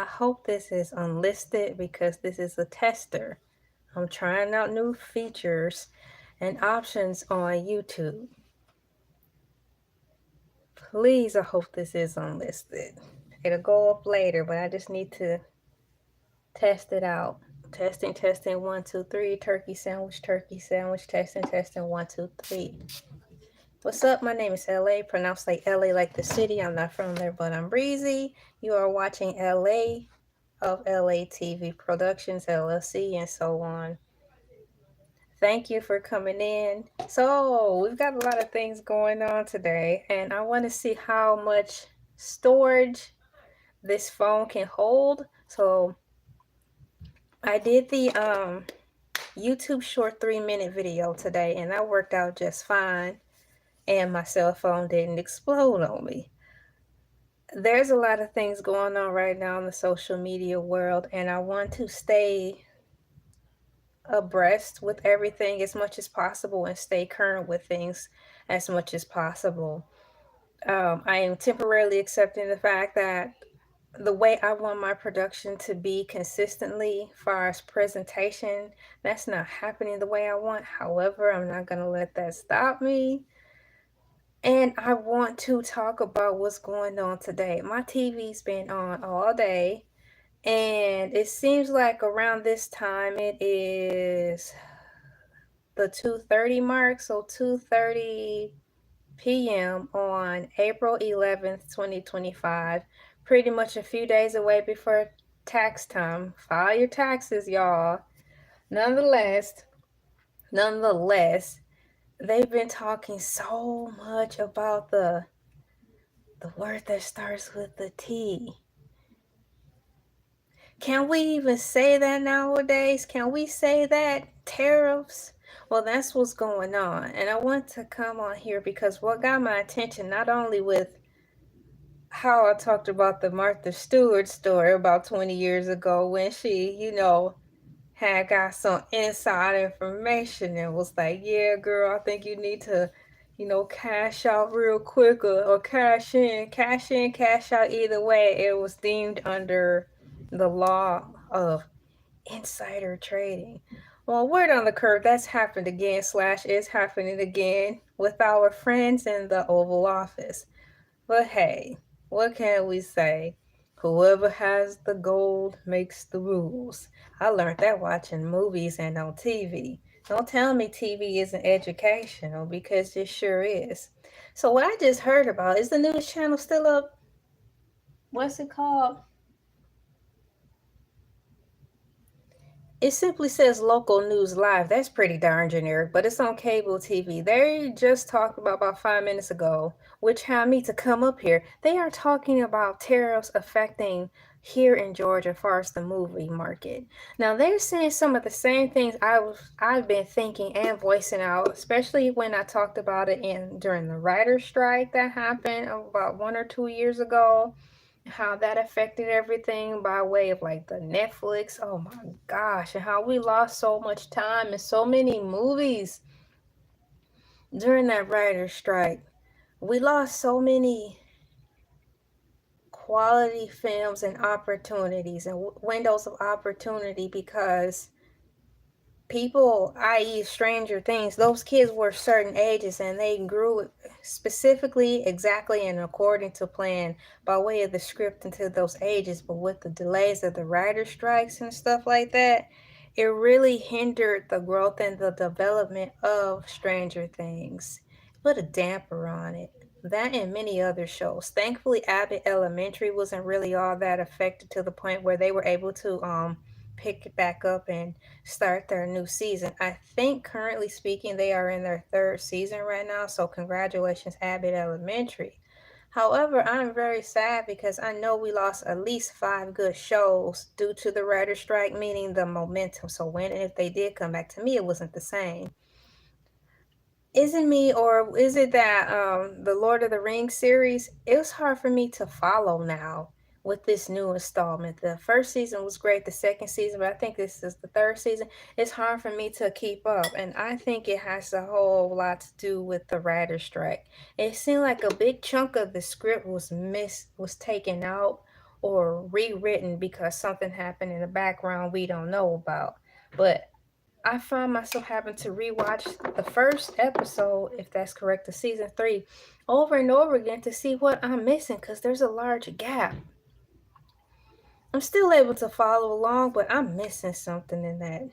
I hope this is unlisted because this is a tester. I'm trying out new features and options on YouTube. Please, I hope this is unlisted. It'll go up later, but I just need to test it out. Testing, testing, 1, 2, 3. Turkey sandwich, testing, testing, 1, 2, 3. What's up? My name is LA, pronounced like LA like the city. I'm not from there, but I'm breezy. You are watching LA of Elay TV Productions LLC and so on. Thank you for coming in. So we've got a lot of things going on today, and I want to see how much storage this phone can hold. So I did the YouTube short 3-minute video today, and that worked out just fine, and my cell phone didn't explode on me. There's a lot of things going on right now in the social media world, and I want to stay abreast with everything as much as possible and stay current with things as much as possible. I am temporarily accepting the fact that the way I want my production to be consistently, as far as presentation, that's not happening the way I want. However, I'm not going to let that stop me. And I want to talk about what's going on today. My TV's been on all day, and it seems like around this time it is the 2:30 mark, so 2:30 p.m. on April 11th, 2025, pretty much a few days away before tax time. File your taxes, y'all. Nonetheless, they've been talking so much about the word that starts with the T. Can we even say that nowadays? Can we say that? Tariffs? Well, that's what's going on. And I want to come on here because what got my attention, not only with how I talked about the Martha Stewart story about 20 years ago when she, had got some inside information and was like, yeah, girl, I think you need to, cash out real quick or cash in, cash out. Either way, it was deemed under the law of insider trading. Well, word on the curve, that's happened again, / is happening again with our friends in the Oval Office. But hey, what can we say? Whoever has the gold makes the rules. I learned that watching movies and on TV. Don't tell me TV isn't educational, because it sure is. So what I just heard about, is the news channel still up? What's it called? It simply says local news live. That's pretty darn generic, but it's on cable TV. They just talked about 5 minutes ago, which had me to come up here. They are talking about tariffs affecting here in Georgia as far as the movie market. Now they're saying some of the same things I've been thinking and voicing out, especially when I talked about it during the writer's strike that happened about 1 or 2 years ago. How that affected everything by way of like the Netflix. Oh my gosh, and how we lost so much time and so many movies during that writer's strike. We lost so many quality films and opportunities and windows of opportunity because people, i.e. Stranger Things, those kids were certain ages and they grew specifically, exactly, and according to plan by way of the script into those ages. But with the delays of the writer strikes and stuff like that, it really hindered the growth and the development of Stranger Things. Put a damper on it. That and many other shows. Thankfully, Abbott Elementary wasn't really all that affected to the point where they were able to pick it back up and start their new season. I think currently speaking, they are in their 3rd season right now. So congratulations, Abbott Elementary. However, I'm very sad because I know we lost at least 5 good shows due to the writer strike, meaning the momentum. So when and if they did come back, to me, it wasn't the same. Isn't me, or is it that the Lord of the Rings series? It was hard for me to follow now with this new installment. The 1st season was great, the 2nd season, but I think this is the 3rd season. It's hard for me to keep up, and I think it has a whole lot to do with the writer's strike. It seemed like a big chunk of the script was taken out, or rewritten because something happened in the background we don't know about. But I find myself having to rewatch the first episode, if that's correct, of season 3, over and over again to see what I'm missing because there's a large gap. I'm still able to follow along, but I'm missing something in that.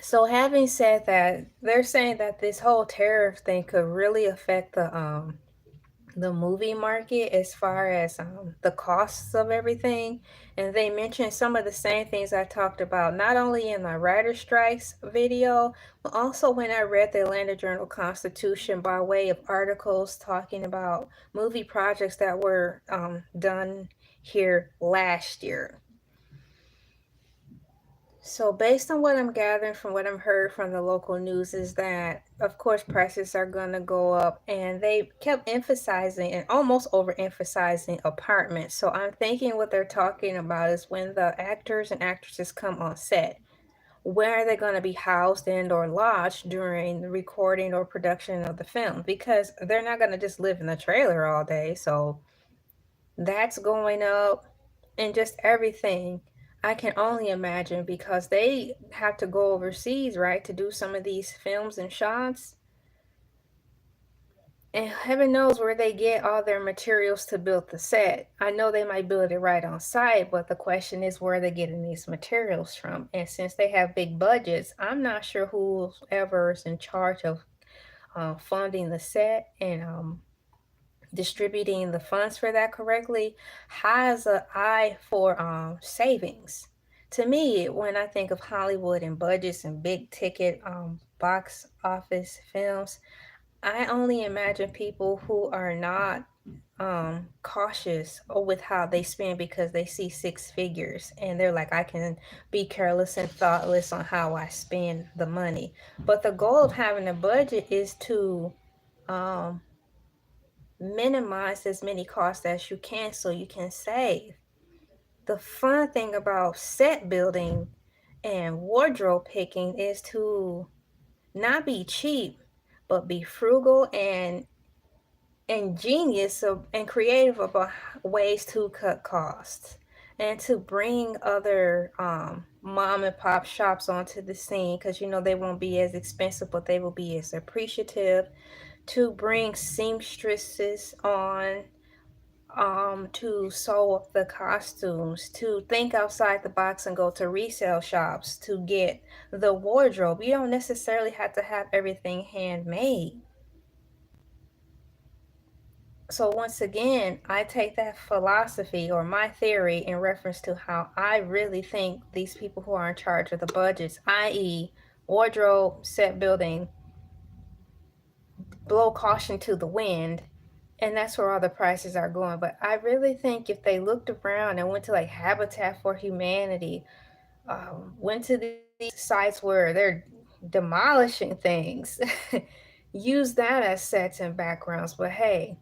So having said that, they're saying that this whole tariff thing could really affect the movie market as far as the costs of everything. And they mentioned some of the same things I talked about, not only in the writer strikes video, but also when I read the Atlanta Journal Constitution by way of articles talking about movie projects that were done here last year. So based on what I'm gathering from what I've heard from the local news is that, of course, prices are going to go up, and they kept emphasizing and almost overemphasizing apartments. So I'm thinking what they're talking about is when the actors and actresses come on set, where are they going to be housed and or lodged during the recording or production of the film? Because they're not going to just live in the trailer all day. So that's going up, and just everything. I can only imagine because they have to go overseas, right, to do some of these films and shots. And heaven knows where they get all their materials to build the set. I know they might build it right on site, but the question is where they're getting these materials from. And since they have big budgets, I'm not sure whoever's in charge of funding the set and distributing the funds for that correctly has an eye for savings. To me, when I think of Hollywood and budgets and big ticket box office films, I only imagine people who are not cautious with how they spend because they see six figures and they're like, I can be careless and thoughtless on how I spend the money. But the goal of having a budget is to um, minimize as many costs as you can so you can save. The fun thing about set building and wardrobe picking is to not be cheap, but be frugal and ingenious and creative about ways to cut costs and to bring other mom and pop shops onto the scene because they won't be as expensive, but they will be as appreciative, to bring seamstresses on to sew up the costumes, to think outside the box and go to resale shops to get the wardrobe. You don't necessarily have to have everything handmade. So once again, I take that philosophy or my theory in reference to how I really think these people who are in charge of the budgets, i.e. wardrobe, set building, blow caution to the wind, and that's where all the prices are going. But I really think if they looked around and went to like Habitat for Humanity, went to these sites where they're demolishing things, use that as sets and backgrounds. But hey,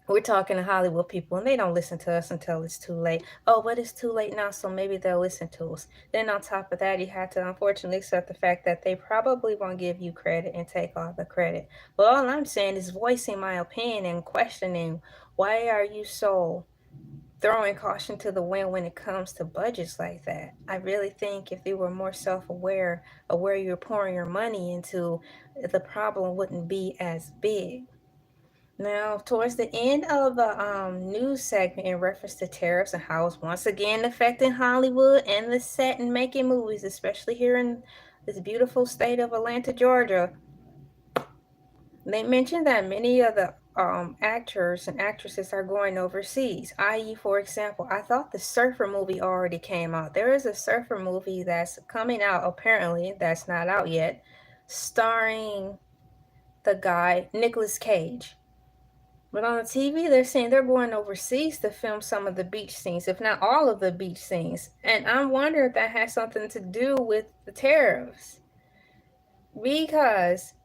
we're talking to Hollywood people and they don't listen to us until it's too late. Oh, but it's too late now, so maybe they'll listen to us. Then on top of that, you have to unfortunately accept the fact that they probably won't give you credit and take all the credit. But all I'm saying is voicing my opinion and questioning, why are you so throwing caution to the wind when it comes to budgets like that? I really think if they were more self-aware of where you're pouring your money into, the problem wouldn't be as big. Now, towards the end of the news segment in reference to tariffs and how it's once again affecting Hollywood and the set and making movies, especially here in this beautiful state of Atlanta, Georgia, they mentioned that many of the actors and actresses are going overseas. I.e., for example, I thought the Surfer movie already came out. There is a Surfer movie that's coming out, apparently, that's not out yet, starring the guy, Nicolas Cage. But on the TV, they're saying they're going overseas to film some of the beach scenes, if not all of the beach scenes. And I'm wondering if that has something to do with the tariffs. Because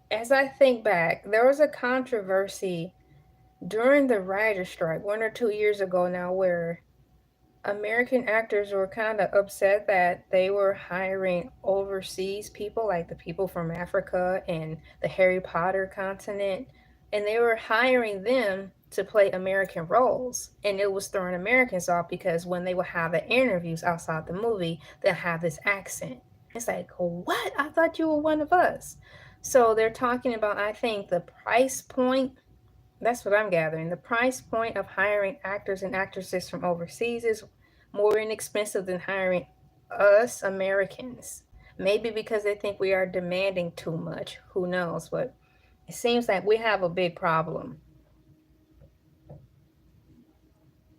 as I think back, there was a controversy during the writer's strike 1 or 2 years ago now where American actors were kind of upset that they were hiring overseas people, like the people from Africa and the Harry Potter continent, and they were hiring them to play American roles, and it was throwing Americans off because when they would have the interviews outside the movie, they'll have this accent. It's like, what? I thought you were one of us. So they're talking about, I think, the price point. That's what I'm gathering. The price point of hiring actors and actresses from overseas is more inexpensive than hiring us Americans. Maybe because they think we are demanding too much. Who knows? But it seems like we have a big problem.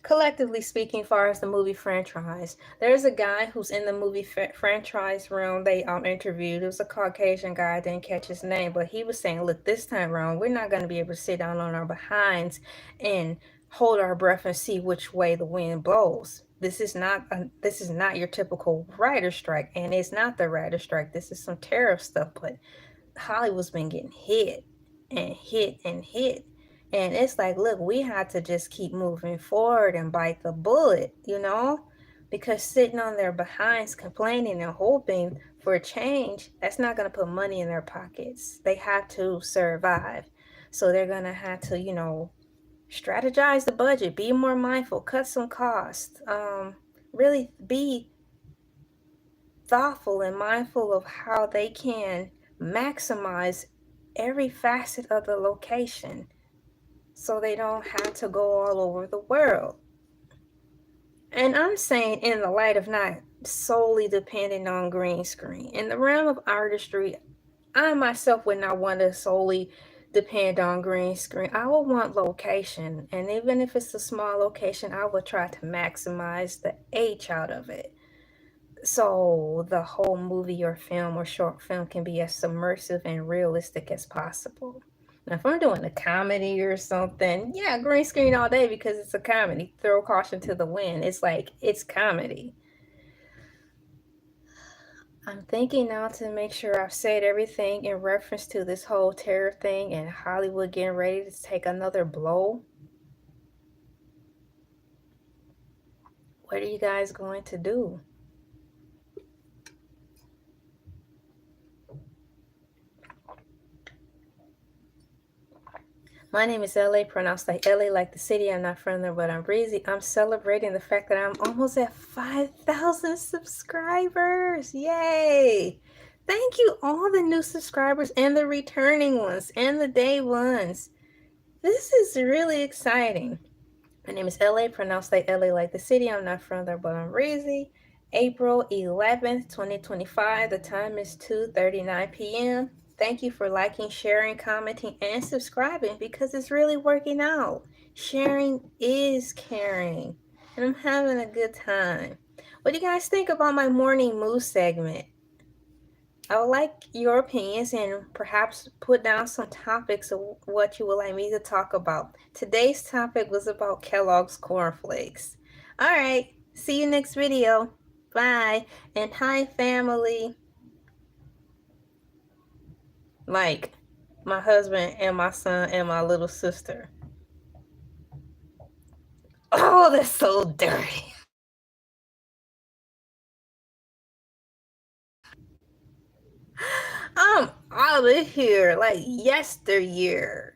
Collectively speaking, far as the movie franchise, there's a guy who's in the movie franchise room. They interviewed. It was a Caucasian guy. I didn't catch his name, but he was saying, "Look, this time around, we're not going to be able to sit down on our behinds and hold our breath and see which way the wind blows. This is not your typical writer strike, and it's not the writer strike. This is some tariff stuff." But Hollywood's been getting hit and hit and hit. And it's like, look, we had to just keep moving forward and bite the bullet, because sitting on their behinds complaining and hoping for a change, that's not going to put money in their pockets. They have to survive. So they're going to have to, strategize the budget, be more mindful, cut some costs, really be thoughtful and mindful of how they can maximize every facet of the location so they don't have to go all over the world. And I'm saying in the light of not solely depending on green screen. In the realm of artistry, I myself would not want to solely depend on green screen. I would want location. And even if it's a small location, I would try to maximize the H out of it. So the whole movie or film or short film can be as submersive and realistic as possible. Now, if I'm doing a comedy or something, yeah, green screen all day because it's a comedy. Throw caution to the wind. It's like, it's comedy. I'm thinking now to make sure I've said everything in reference to this whole terror thing and Hollywood getting ready to take another blow. What are you guys going to do? My name is LA, pronounced like LA, like the city. I'm not from there, but I'm breezy. I'm celebrating the fact that I'm almost at 5,000 subscribers. Yay! Thank you, all the new subscribers and the returning ones and the day ones. This is really exciting. My name is LA, pronounced like LA, like the city. I'm not from there, but I'm breezy. April 11th, 2025. The time is 2:39 p.m. Thank you for liking, sharing, commenting, and subscribing because it's really working out. Sharing is caring, and I'm having a good time. What do you guys think about my morning mood segment? I would like your opinions and perhaps put down some topics of what you would like me to talk about. Today's topic was about Kellogg's cornflakes. All right, see you next video. Bye, and hi family. Like my husband and my son and my little sister. Oh, that's so dirty. I'm out of here like yesteryear.